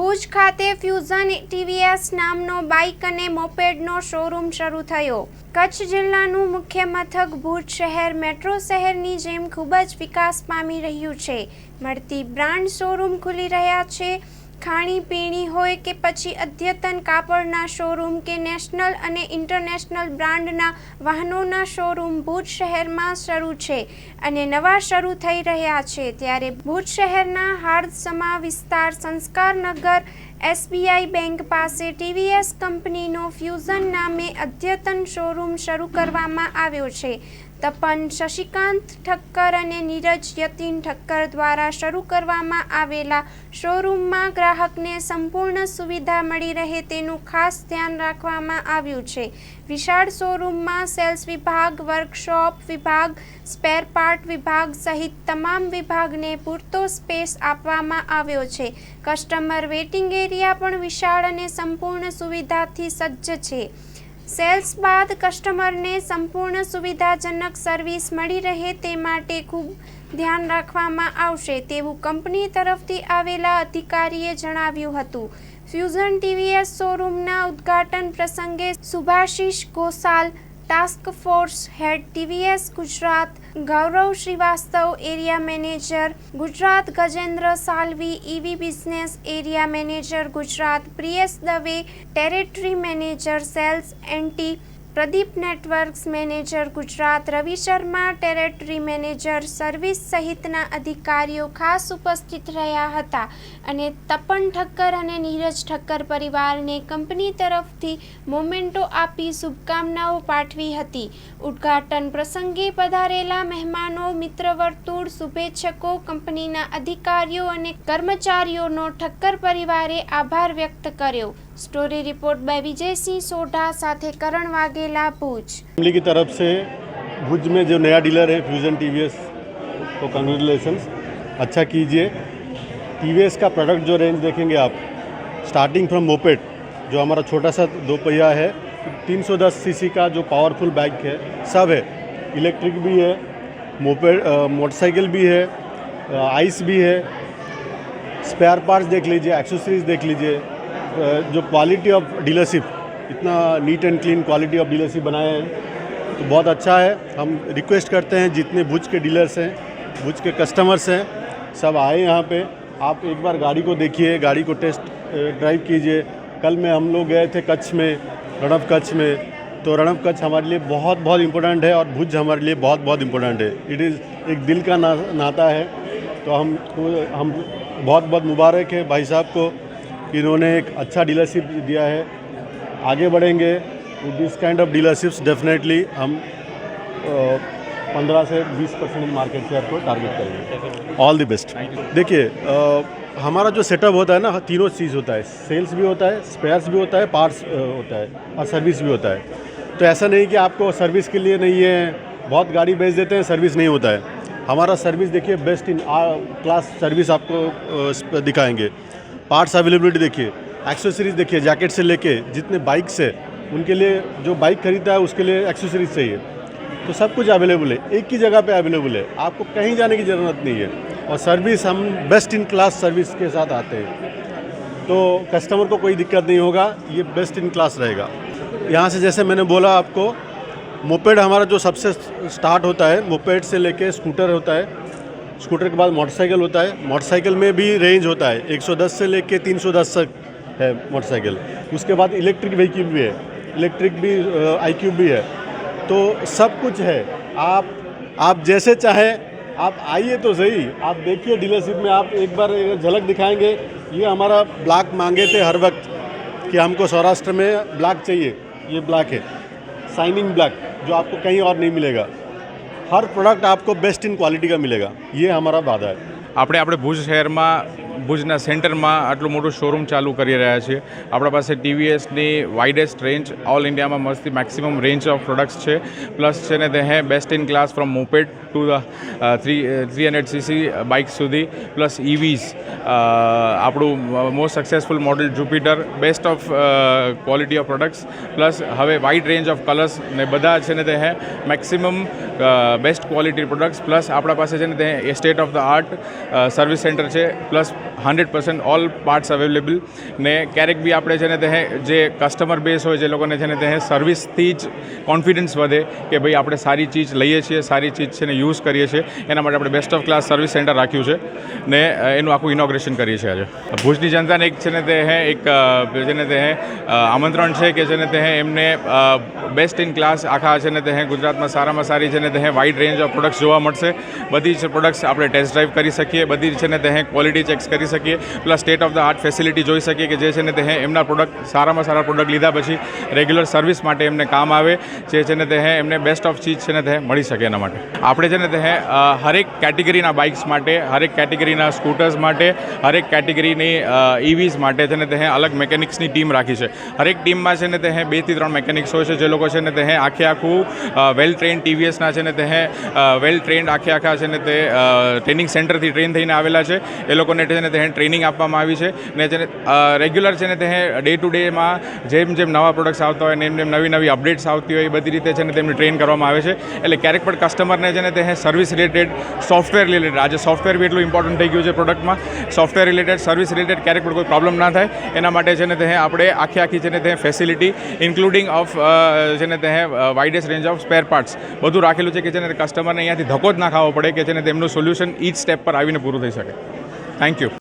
ભુજ ખાતે ફ્યુઝન ટીવીએસ નામનો બાઇક અને મોપેડનો શોરૂમ શરૂ થયો। કચ્છ જિલ્લાનું મુખ્ય મથક ભુજ શહેર મેટ્રો શહેરની જેમ ખૂબ જ વિકાસ પામી રહ્યું છે। મળતી બ્રાન્ડ શોરૂમ ખુલી રહ્યા છે। ખાણીપીણી હોય કે પછી અદ્યતન કાપડના શોરૂમ કે નેશનલ અને ઇન્ટરનેશનલ બ્રાન્ડના વાહનોના શોરૂમ ભુજ શહેરમાં શરૂ છે અને નવા શરૂ થઈ રહ્યા છે। ત્યારે ભુજ શહેરના હાર્દસમા વિસ્તાર સંસ્કારનગર SBI બેંક પાસે TVS કંપનીનો ફ્યુઝન નામે અદ્યતન શોરૂમ શરૂ કરવામાં આવ્યો છે। તપન શશિકાંત ઠક્કર અને નીરજ યતીન ઠક્કર દ્વારા શરૂ કરવામાં આવેલા શોરૂમમાં ગ્રાહકને સંપૂર્ણ સુવિધા મળી રહે તેનું ખાસ ધ્યાન રાખવામાં આવ્યું છે। વિશાળ શોરૂમમાં સેલ્સ વિભાગ, વર્કશોપ વિભાગ, સ્પેર પાર્ટ વિભાગ સહિત તમામ વિભાગને પૂરતો સ્પેસ આપવામાં આવ્યો છે। કસ્ટમર વેઇટિંગ એરિયા પણ વિશાળ અને સંપૂર્ણ સુવિધાથી સજ્જ છે। સેલ્સ બાદ કસ્ટમરને સંપૂર્ણ સુવિધાજનક સર્વિસ મળી રહે તે માટે ખૂબ ધ્યાન રાખવામાં આવશે તેવું કંપની તરફથી આવેલા અધિકારીએ જણાવ્યું હતું। ફ્યુઝન TVS શોરૂમના ઉદ્ઘાટન પ્રસંગે Subhashish Gosal, task force head TVS Gujarat, Gaurav Srivastava area manager Gujarat, Gajendra Salvi EV business area manager Gujarat, Priyesh Dave territory manager sales NT, Pradeep networks manager Gujarat, Ravi Sharma territory manager service સહિતના અધિકારીઓ ખાસ ઉપસ્થિત રહ્યા હતા અને તપન ઠક્કર અને નીરજ ઠક્કર પરિવારને કંપની તરફથી મોમેન્ટો આપી શુભકામનાઓ પાઠવી હતી। ઉદ્ઘાટન પ્રસંગે પધારેલા મહેમાનો, મિત્ર વર્તુળ, શુભેચ્છકો, કંપનીના અધિકારીઓ અને કર્મચારીઓનો ઠક્કર પરિવારે આભાર વ્યક્ત કર્યો। Story report by Vijay Singh Sodha साथे करण वाघेला भुज। फैमिली की तरफ से भुज में जो नया डीलर है फ्यूज़न TVS तो कंग्रेचुलेशंस, अच्छा कीजिए। TVS का प्रोडक्ट जो रेंज देखेंगे आप, स्टार्टिंग फ्रॉम मोपेड जो हमारा छोटा सा 2 पहिया है, 310 सीसी का जो पावरफुल बाइक है सब है। इलेक्ट्रिक भी है, मोपेड मोटरसाइकिल भी है, आइस भी है। स्पेयर पार्ट्स देख लीजिए, एक्सेसरीज देख लीजिए। जो क्वालिटी ऑफ डीलरशिप, इतना neat and clean quality of dealership बनाया है तो बहुत अच्छा है। हम रिक्वेस्ट करते हैं जितने भुज के डीलर्स हैं, भुज के कस्टमर्स हैं, सब आए यहाँ पे। आप एक बार गाड़ी को देखिए, गाड़ी को टेस्ट ड्राइव कीजिए। कल में हम लोग गए थे कच्छ में, रणव कच्छ में, तो रणव कच्छ हमारे लिए बहुत बहुत इम्पोर्टेंट है और भुज हमारे लिए बहुत बहुत इम्पोर्टेंट है। इट इज़ एक दिल का नाता है। तो हम बहुत बहुत मुबारक है भाई साहब को, इन्होंने एक अच्छा डीलरशिप दिया है। आगे बढ़ेंगे this kind of dealerships, definitely हम 15 से 20% मार्केट शेयर को टारगेट करेंगे। All the best. देखिए हमारा जो सेटअप होता है ना, तीनों चीज़ होता है, सेल्स भी होता है, स्पेयर्स भी होता है, पार्ट्स होता है और सर्विस भी होता है। तो ऐसा नहीं कि आपको सर्विस के लिए नहीं है, बहुत गाड़ी बेच देते हैं, सर्विस नहीं होता है। हमारा सर्विस देखिए बेस्ट इन क्लास सर्विस आपको दिखाएंगे। पार्ट्स अवेलेबिलिटी देखिए, एक्सेसरीज देखिए, जैकेट से लेके जितने बाइक्स है उनके लिए, जो बाइक खरीदता है उसके लिए एक्सेसरीज चाहिए, तो सब कुछ अवेलेबल है, एक ही जगह पे अवेलेबल है, आपको कहीं जाने की ज़रूरत नहीं है। और सर्विस हम बेस्ट इन क्लास सर्विस के साथ आते हैं, तो कस्टमर को कोई दिक्कत नहीं होगा, ये बेस्ट इन क्लास रहेगा। यहाँ से जैसे मैंने बोला आपको, मोपेड हमारा जो सबसे स्टार्ट होता है, मोपेड से लेके स्कूटर होता है, स्कूटर के बाद मोटरसाइकिल होता है। मोटरसाइकिल में भी रेंज होता है, 110 से लेके 310 तक है मोटरसाइकिल। उसके बाद इलेक्ट्रिक व्हीकल भी है, इलेक्ट्रिक भी iQube भी है, तो सब कुछ है। आप जैसे चाहें आप आइए तो सही, आप देखिए डीलरशिप में। आप एक बार झलक दिखाएंगे। ये हमारा ब्लैक मांगे थे हर वक्त कि हमको सौराष्ट्र में ब्लैक चाहिए, ये ब्लैक है, शाइनिंग ब्लैक, जो आपको कहीं और नहीं मिलेगा। हर प्रोडक्ट आपको बेस्ट इन क्वालिटी का मिलेगा, ये हमारा वादा है। આપણે ભુજ શહેરમાં, ભુજના સેન્ટરમાં આટલું મોટું શોરૂમ ચાલુ કરી રહ્યા છીએ। આપણા પાસે TVSની વાઇડેસ્ટ રેન્જ ઓલ ઇન્ડિયામાં મસ્તી મેક્સિમમ રેન્જ ઓફ પ્રોડક્ટ્સ છે, પ્લસ છે ને તે હે best in class from moped to the 300cc bike સુધી, પ્લસ EVs। આપણું most successful model Jupiter, best of quality of products, plus હવે વાઇડ રેન્જ ઓફ કલર્સ ને બધા છે ને તે હે maximum best quality products, plus આપણા પાસે છે ને તે state of the art service centre છે, પ્લસ 100% ઓલ પાર્ટ્સ અવેલેબલ ને ક્યારેક બી આપણે છે ને તે જે કસ્ટમર બેઝ હોય જે લોકોને છે ને તે સર્વિસથી જ કોન્ફિડન્સ વધે કે ભાઈ આપણે સારી ચીજ લઈએ છીએ, સારી ચીજ છે ને યુઝ કરીએ છીએ, એના માટે આપણે best of class service centre રાખ્યું છે ને એનું આખું ઇનોગ્રેશન કરીએ છીએ આજે. ભુજની જનતાને એક છે ને તે એક છે ને તે આમંત્રણ છે કે છે ને તે એમને બેસ્ટ ઇન ક્લાસ આખા છે ને તે ગુજરાતમાં સારામાં સારી છે ને તે વાઇડ રેન્જ ઓફ પ્રોડક્ટ્સ જોવા મળશે. બધી જ પ્રોડક્ટ્સ આપણે ટેસ્ટ ડ્રાઈવ કરી શકીએ, બધી છે ને તે ક્વોલિટી ચેક્સ કરી શકીએ, plus state of the art facility જોઈ શકીએ કે જે છે ને તે એમના પ્રોડક્ટ સારામાં સારા પ્રોડક્ટ લીધા પછી રેગ્યુલર સર્વિસ માટે એમને કામ આવે, જે છે ને તે એમને બેસ્ટ ઓફ ચીજ છે ને તે મળી શકે એના માટે. આપણે છે ને તે હરેક કેટેગરીના બાઇક્સ માટે, હરેક કેટેગરીના સ્કૂટર્સ માટે, હરેક કેટેગરીની EVs માટે છે ને તે અલગ મેકેનિક્સની ટીમ રાખી છે. હરેક ટીમમાં છે ને તે 2 થી 3 મેકેનિક્સ હોય છે જે લોકો છે ને તે આખું વેલ ટ્રેન્ડ TVSના છે ને તે વેલ ટ્રેન્ડ આખા છે ને તે ટ્રેનિંગ સેન્ટરથી ટ્રેન થઈને આવેલા છે. એ લોકોને છે ને તે ટ્રેનિંગ આપવામાં આવી છે ને છે ને રેગ્યુલર છે ને તે ડે ટુ ડેમાં જેમ નવા પ્રોડક્ટ્સ આવતા હોય ને એમ નવી અપડેટ્સ આવતી હોય એ બધી રીતે છે ને તેમને ટ્રેન કરવામાં આવે છે. એટલે ક્યારેક પણ કસ્ટમરને છે ને તે સર્વિસ રિલેટેડ, સોફ્ટવેર રિલેટેડ, આજે સોફ્ટવેર બી એટલું ઇમ્પોર્ટન્ટ થઈ ગયું છે પ્રોડક્ટમાં, સોફ્ટવેર રિલેટેડ, સર્વિસ રિલેટેડ ક્યારેક પણ કોઈ પ્રોબ્લેમ ના થાય એના માટે છે ને તે આપણે આખી છે ને તે ફેસિલિટી ઇન્ક્લુડિંગ ઓફ છે ને તે વાઇડેસ્ટ રેન્જ ઓફ સ્પેર પાર્ટ્સ બધું રાખેલું છે કે છે ને કસ્ટમરને અહીંયાથી ધક્કો જ ના ખાવો પડે કે છે ને તેમનું સોલ્યુશન ઈચ સ્ટેપ પર આવીને પૂરું થઈ શકે. Thank you.